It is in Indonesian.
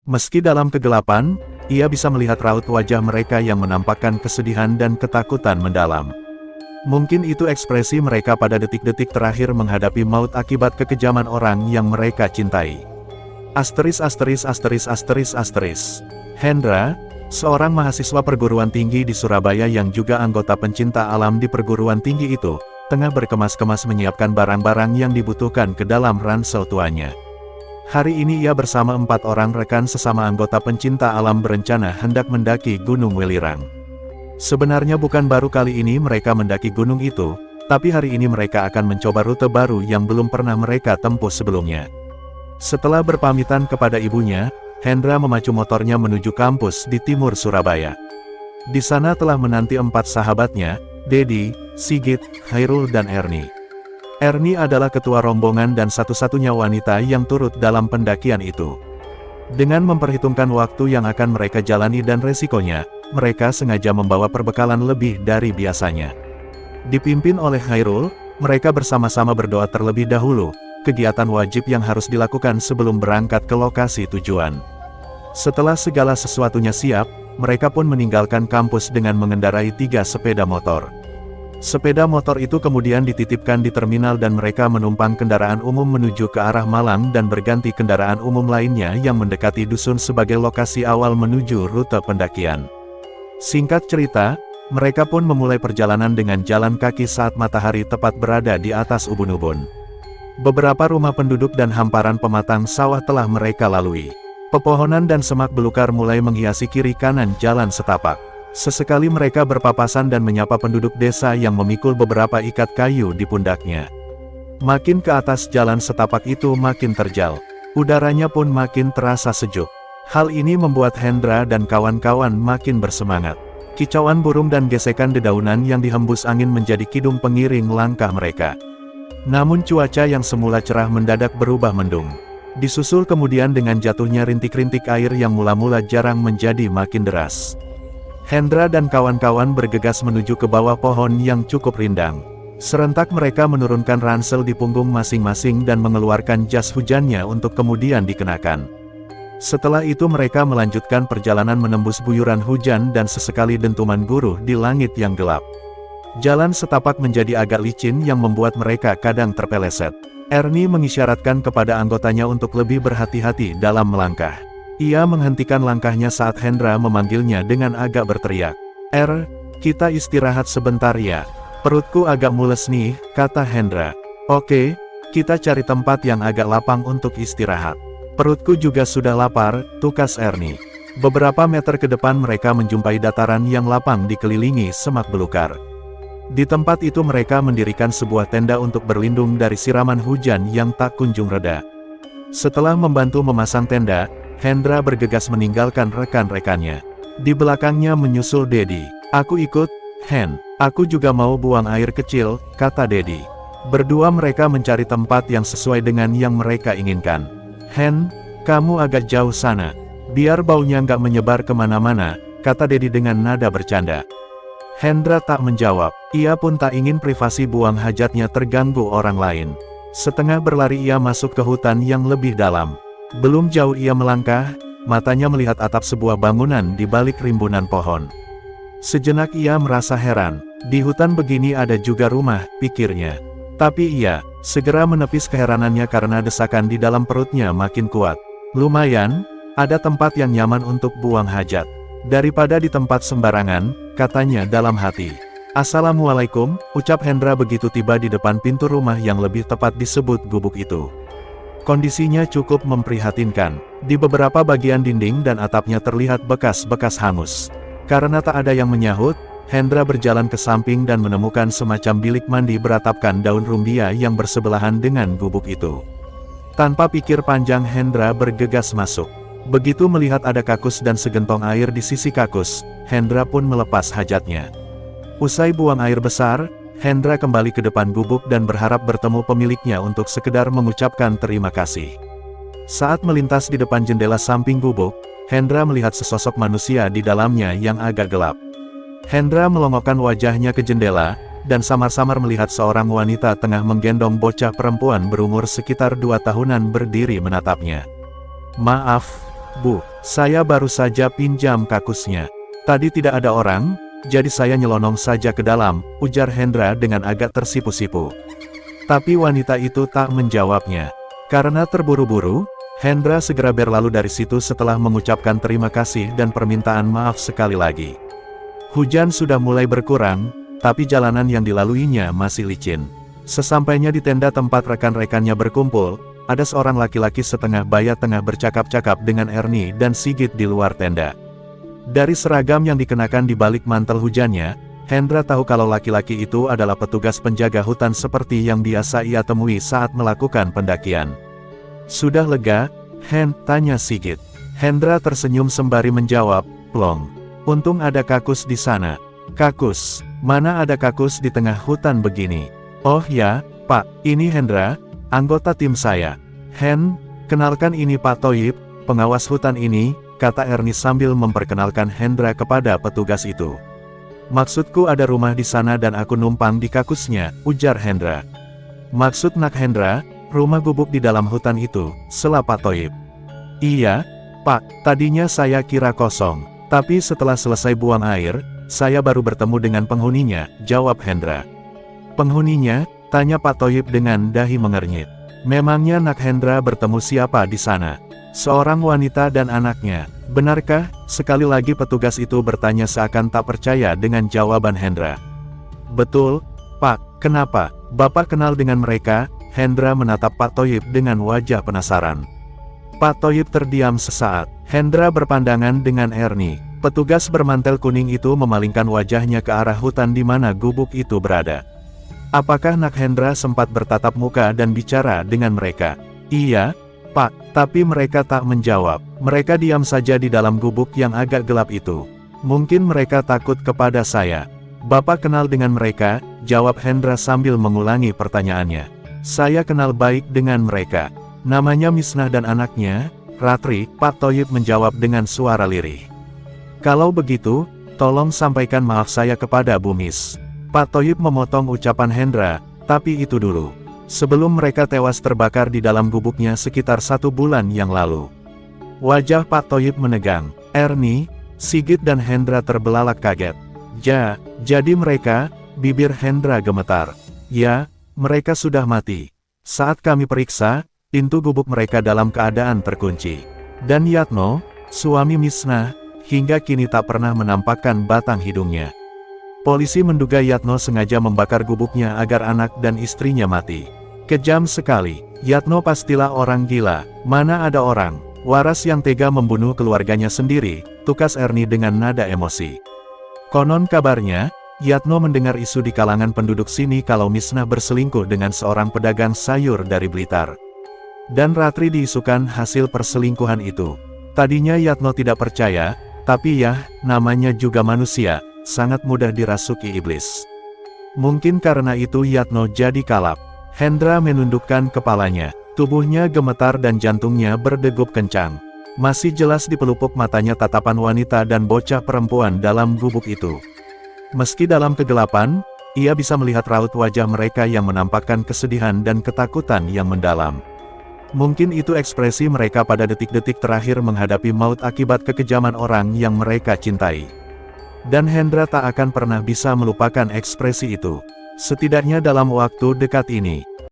Meski dalam kegelapan, ia bisa melihat raut wajah mereka yang menampakkan kesedihan dan ketakutan mendalam. Mungkin itu ekspresi mereka pada detik-detik terakhir menghadapi maut akibat kekejaman orang yang mereka cintai. Hendra, seorang mahasiswa perguruan tinggi di Surabaya yang juga anggota pencinta alam di perguruan tinggi itu, tengah berkemas-kemas menyiapkan barang-barang yang dibutuhkan ke dalam ransel tuanya. Hari ini ia bersama 4 orang rekan sesama anggota pencinta alam berencana hendak mendaki Gunung Welirang. Sebenarnya bukan baru kali ini mereka mendaki gunung itu, tapi hari ini mereka akan mencoba rute baru yang belum pernah mereka tempuh sebelumnya. Setelah berpamitan kepada ibunya, Hendra memacu motornya menuju kampus di timur Surabaya. Di sana telah menanti 4 sahabatnya, Dedi, Sigit, Khairul dan Erni. Erni adalah ketua rombongan dan satu-satunya wanita yang turut dalam pendakian itu. Dengan memperhitungkan waktu yang akan mereka jalani dan resikonya, mereka sengaja membawa perbekalan lebih dari biasanya. Dipimpin oleh Khairul, mereka bersama-sama berdoa terlebih dahulu, kegiatan wajib yang harus dilakukan sebelum berangkat ke lokasi tujuan. Setelah segala sesuatunya siap, mereka pun meninggalkan kampus dengan mengendarai 3 sepeda motor. Sepeda motor itu kemudian dititipkan di terminal dan mereka menumpang kendaraan umum menuju ke arah Malang dan berganti kendaraan umum lainnya yang mendekati dusun sebagai lokasi awal menuju rute pendakian. Singkat cerita, mereka pun memulai perjalanan dengan jalan kaki saat matahari tepat berada di atas ubun-ubun. Beberapa rumah penduduk dan hamparan pematang sawah telah mereka lalui. Pepohonan dan semak belukar mulai menghiasi kiri kanan jalan setapak. Sesekali mereka berpapasan dan menyapa penduduk desa yang memikul beberapa ikat kayu di pundaknya. Makin ke atas jalan setapak itu makin terjal. Udaranya pun makin terasa sejuk. Hal ini membuat Hendra dan kawan-kawan makin bersemangat. Kicauan burung dan gesekan dedaunan yang dihembus angin menjadi kidung pengiring langkah mereka. Namun cuaca yang semula cerah mendadak berubah mendung. Disusul kemudian dengan jatuhnya rintik-rintik air yang mula-mula jarang menjadi makin deras. Hendra dan kawan-kawan bergegas menuju ke bawah pohon yang cukup rindang. Serentak mereka menurunkan ransel di punggung masing-masing dan mengeluarkan jas hujannya untuk kemudian dikenakan. Setelah itu mereka melanjutkan perjalanan menembus guyuran hujan dan sesekali dentuman guruh di langit yang gelap. Jalan setapak menjadi agak licin yang membuat mereka kadang terpeleset. Erni mengisyaratkan kepada anggotanya untuk lebih berhati-hati dalam melangkah. Ia menghentikan langkahnya saat Hendra memanggilnya dengan agak berteriak. Kita istirahat sebentar ya. Perutku agak mules nih, kata Hendra. Oke, kita cari tempat yang agak lapang untuk istirahat. Perutku juga sudah lapar, tukas Erni. Beberapa meter ke depan mereka menjumpai dataran yang lapang dikelilingi semak belukar. Di tempat itu mereka mendirikan sebuah tenda untuk berlindung dari siraman hujan yang tak kunjung reda. Setelah membantu memasang tenda, Hendra bergegas meninggalkan rekan-rekannya. Di belakangnya menyusul Dedi. Aku ikut, Hen. Aku juga mau buang air kecil, kata Dedi. Berdua mereka mencari tempat yang sesuai dengan yang mereka inginkan. Hen, kamu agak jauh sana. Biar baunya nggak menyebar kemana-mana, kata Dedi dengan nada bercanda. Hendra tak menjawab. Ia pun tak ingin privasi buang hajatnya terganggu orang lain. Setengah berlari ia masuk ke hutan yang lebih dalam. Belum jauh ia melangkah, matanya melihat atap sebuah bangunan di balik rimbunan pohon. Sejenak ia merasa heran, di hutan begini ada juga rumah, pikirnya. Tapi ia segera menepis keheranannya karena desakan di dalam perutnya makin kuat. Lumayan, ada tempat yang nyaman untuk buang hajat. Daripada di tempat sembarangan, katanya dalam hati. Assalamualaikum, ucap Hendra begitu tiba di depan pintu rumah yang lebih tepat disebut gubuk itu. Kondisinya cukup memprihatinkan. Di beberapa bagian dinding dan atapnya terlihat bekas-bekas hangus. Karena tak ada yang menyahut, Hendra berjalan ke samping dan menemukan semacam bilik mandi beratapkan daun rumbia yang bersebelahan dengan gubuk itu. Tanpa pikir panjang Hendra bergegas masuk. Begitu melihat ada kakus dan segentong air di sisi kakus, Hendra pun melepas hajatnya. Usai buang air besar, Hendra kembali ke depan gubuk dan berharap bertemu pemiliknya untuk sekedar mengucapkan terima kasih. Saat melintas di depan jendela samping gubuk, Hendra melihat sesosok manusia di dalamnya yang agak gelap. Hendra melongokkan wajahnya ke jendela, dan samar-samar melihat seorang wanita tengah menggendong bocah perempuan berumur sekitar 2 tahunan berdiri menatapnya. Maaf, Bu, saya baru saja pinjam kakusnya. Tadi tidak ada orang, jadi saya nyelonong saja ke dalam, ujar Hendra dengan agak tersipu-sipu. Tapi wanita itu tak menjawabnya. Karena terburu-buru, Hendra segera berlalu dari situ setelah mengucapkan terima kasih dan permintaan maaf sekali lagi. Hujan sudah mulai berkurang, tapi jalanan yang dilaluinya masih licin. Sesampainya di tenda tempat rekan-rekannya berkumpul, ada seorang laki-laki setengah baya tengah bercakap-cakap dengan Ernie dan Sigit di luar tenda. Dari seragam yang dikenakan di balik mantel hujannya, Hendra tahu kalau laki-laki itu adalah petugas penjaga hutan seperti yang biasa ia temui saat melakukan pendakian. Sudah lega, Hen? Tanya Sigit. Hendra tersenyum sembari menjawab, plong. Untung ada kakus di sana. Kakus? Mana ada kakus di tengah hutan begini? Oh ya, Pak, ini Hendra, anggota tim saya. Hen, kenalkan ini Pak Toyib, pengawas hutan ini, kata Ernie sambil memperkenalkan Hendra kepada petugas itu. Maksudku ada rumah di sana dan aku numpang di kakusnya, ujar Hendra. Maksud Nak Hendra, rumah gubuk di dalam hutan itu, sela Pak Toyib. Iya, Pak, tadinya saya kira kosong, tapi setelah selesai buang air, saya baru bertemu dengan penghuninya, jawab Hendra. Penghuninya? Tanya Pak Toyib dengan dahi mengernyit. Memangnya Nak Hendra bertemu siapa di sana? Seorang wanita dan anaknya. Benarkah? Sekali lagi petugas itu bertanya seakan tak percaya dengan jawaban Hendra. Betul, Pak. Kenapa? Bapak kenal dengan mereka? Hendra menatap Pak Toyib dengan wajah penasaran. Pak Toyib terdiam sesaat. Hendra berpandangan dengan Ernie. Petugas bermantel kuning itu memalingkan wajahnya ke arah hutan di mana gubuk itu berada. Apakah Nak Hendra sempat bertatap muka dan bicara dengan mereka? Iya, Pak, tapi mereka tak menjawab. Mereka diam saja di dalam gubuk yang agak gelap itu. Mungkin mereka takut kepada saya. Bapak kenal dengan mereka, jawab Hendra sambil mengulangi pertanyaannya. Saya kenal baik dengan mereka. Namanya Misnah dan anaknya, Ratri, Pak Toyib menjawab dengan suara lirih. Kalau begitu, tolong sampaikan maaf saya kepada Bu Mis. Pak Toyib memotong ucapan Hendra, tapi itu dulu. Sebelum mereka tewas terbakar di dalam gubuknya sekitar 1 bulan yang lalu. Wajah Pak Toyib menegang. Ernie, Sigit dan Hendra terbelalak kaget. Jadi mereka, bibir Hendra gemetar. Ya, mereka sudah mati. Saat kami periksa, pintu gubuk mereka dalam keadaan terkunci. Dan Yatno, suami Misnah, hingga kini tak pernah menampakkan batang hidungnya. Polisi menduga Yatno sengaja membakar gubuknya agar anak dan istrinya mati. Kejam sekali. Yatno pastilah orang gila. Mana ada orang waras yang tega membunuh keluarganya sendiri, tukas Ernie dengan nada emosi. Konon kabarnya, Yatno mendengar isu di kalangan penduduk sini kalau Misnah berselingkuh dengan seorang pedagang sayur dari Blitar. Dan Ratri diisukan hasil perselingkuhan itu. Tadinya Yatno tidak percaya, tapi ya, namanya juga manusia, sangat mudah dirasuki iblis. Mungkin karena itu Yatno jadi kalap. Hendra menundukkan kepalanya. Tubuhnya gemetar dan jantungnya berdegup kencang. Masih jelas di pelupuk matanya tatapan wanita dan bocah perempuan dalam gubuk itu. Meski dalam kegelapan, ia bisa melihat raut wajah mereka yang menampakkan kesedihan dan ketakutan yang mendalam. Mungkin itu ekspresi mereka pada detik-detik terakhir menghadapi maut akibat kekejaman orang yang mereka cintai. Dan Hendra tak akan pernah bisa melupakan ekspresi itu. Setidaknya dalam waktu dekat ini.